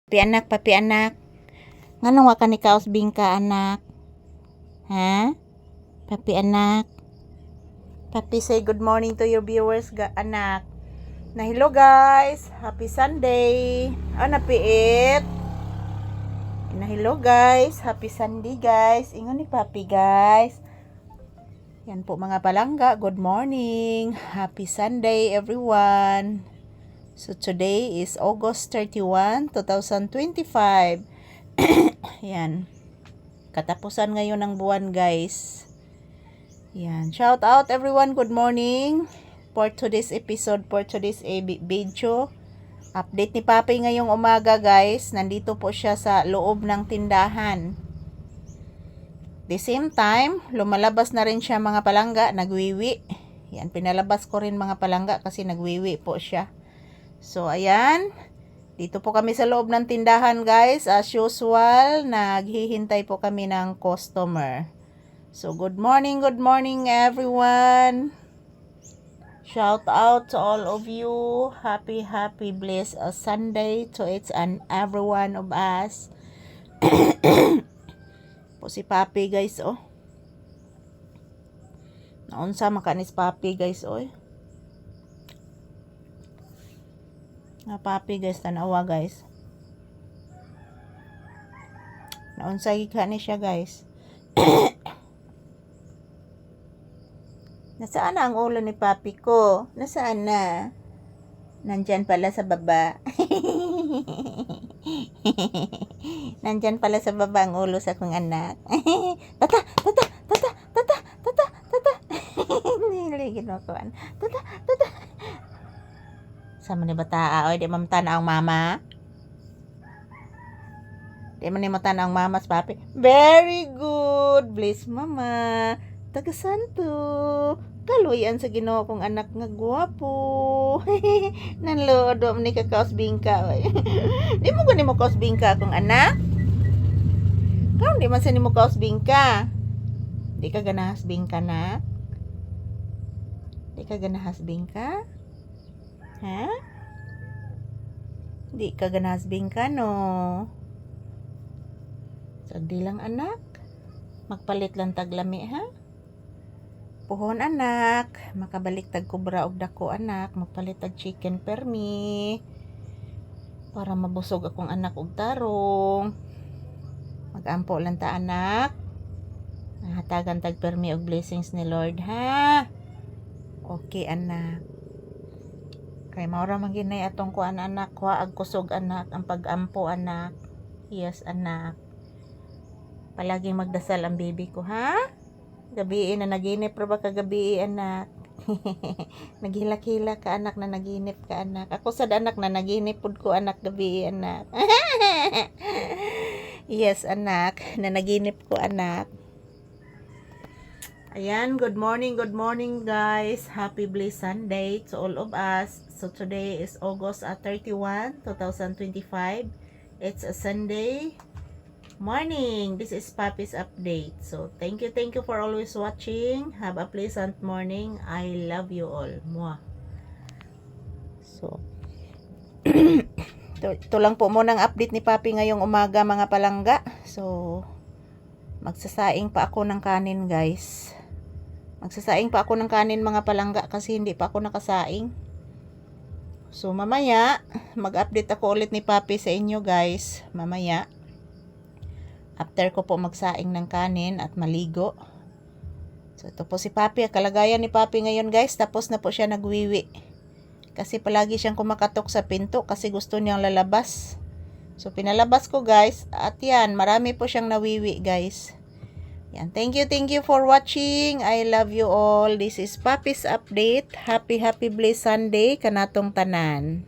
Papi anak, papi anak. Nganong wa ka ni kaos bingka anak? Ha? Papi anak. Papi say good morning to your viewers anak. Na hello guys. Happy Sunday. Napiit. Na hello guys. Happy Sunday guys. Ingon ni papi guys. Yan po mga palangga. Good morning. Happy Sunday everyone. So today is August 31, 2025. Yan. Katapusan ngayon ng buwan, guys. Yan. Shout out everyone. Good morning. For today's episode, for today's video. Update ni Papi ngayong umaga, guys. Nandito po siya sa loob ng tindahan. The same time, lumalabas na rin siya mga palangga, nagwiwi. Yan, pinalabas ko rin mga palangga kasi nagwiwi po siya. So, ayan. Dito po kami sa loob ng tindahan, guys. As usual, naghihintay po kami ng customer. So, good morning everyone. Shout out to all of you. Happy, blessed Sunday to each and every one of us. Po si Papi, guys, oh. Naunsa makanis Papi, guys, oh. Nga Papi guys, tanawa guys. Naunsay ka ni siya guys. Nasaan na ang ulo ni Papi ko? Nasaan na? Nandyan pala sa baba. Nandyan pala sa baba ang ulo sa kong anak. Tata. Niligid mo ko. Tata. Sama ni bata, oy, di mamtana ang mama. Di man ni mamtana ang mama sa Papi. Very good. Bless mama. Tagasanto. Kaluyan sa Ginoo kong anak nga gwapo. Nanlodo man ni kakaos bingka. Oy. Di mo gani mo kaos bingka akong anak? Karon di man sa nimo kaos bingka. Di ka ganahas bingka na? Di ka ganahas bingka? Ha? Di ka ganasbing ka, no? Sagdi lang, anak. Magpalit lang taglami, ha? Puhon, anak. Makabalik tag kubra og dako, anak. Magpalit tag chicken permi. Para mabusog akong anak og tarong. Magampo lang ta, anak. Hatagan tag permi og blessings ni Lord, ha? Okay, anak. Kay maura man ginay atong kuan anak, ag kusog anak, ang pag-ampo anak. Yes anak. Palaging magdasal ang baby ko, ha? Gabi na naginip ra ba kagabi anak? Naghilak-hilak ka anak na naginip ka anak. Ako sad anak na naginip pud ko anak gabi anak. Yes anak, na naginip ko anak. Ayan, good morning guys. Happy blessed Sunday to all of us. So today is August 31, 2025. It's a Sunday morning. This is Papi's update. So thank you for always watching. Have a pleasant morning. I love you all. Mwah. So ito lang po muna ang update ni Papi ngayong umaga mga palangga. So magsasaing pa ako ng kanin guys. Magsasaing pa ako ng kanin mga palangga kasi hindi pa ako nakasaing. So mamaya, mag-update ako ulit ni Papi sa inyo guys. Mamaya. After ko po magsaing ng kanin at maligo. So ito po si Papi. Kalagayan ni Papi ngayon guys. Tapos na po siya nagwiwi. Kasi palagi siyang kumakatok sa pinto kasi gusto niyang lalabas. So pinalabas ko guys. At yan, marami po siyang nawiwi guys. Yan. Thank you for watching. I love you all. This is Papi's update. Happy blessed Sunday kanatong tanan.